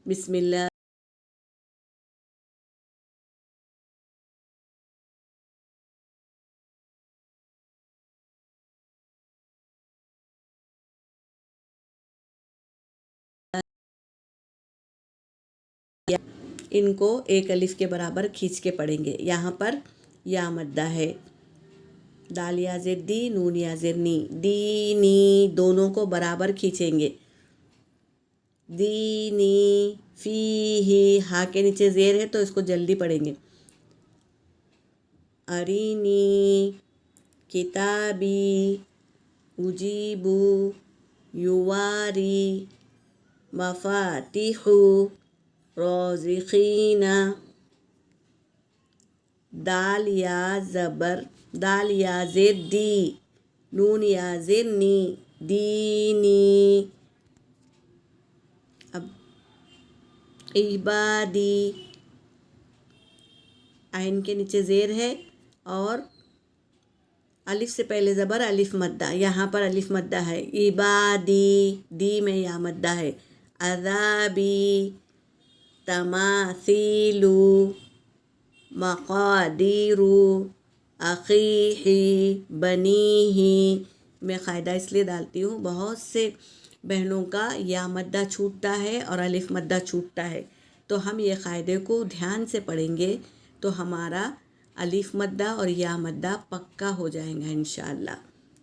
बिस्मिल्लाह। इनको एक अलिफ के बराबर खींच के पढ़ेंगे। यहाँ पर या मद्दा है, दाल या ज़ेर दी, नून या ज़ेर नी, दी नी दोनों को बराबर खींचेंगे। दी नी फी ही, हा के नीचे ज़ेर है तो इसको जल्दी पढ़ेंगे। अरीनी किताबी, उजीबू युवारी, मफातिहु रोज़िकीना। दाल या ज़बर, दाल या ज़ेर दी, नून या ज़ेर नी, दीनी। अब इबादी, आइन के नीचे ज़ेर है और अलिफ से पहले ज़बर, अलिफ मद्दा, यहाँ पर अलिफ मद्दा है। इबादी, दी में या मद्दा है। अज़ाबी, तमासीलू, मक़ादीरू, अख़ीही, बनीही। मैं क़ायदा इसलिए डालती हूँ, बहुत से बहनों का या मद्दा छूटता है और अलिफ मद्दा छूटता है, तो हम ये क़ायदे को ध्यान से पढ़ेंगे तो हमारा अलिफ मद्दा और या मद्दा पक्का हो जाएगा इंशाअल्लाह।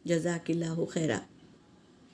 जज़ाकिल्लाहु खैरा।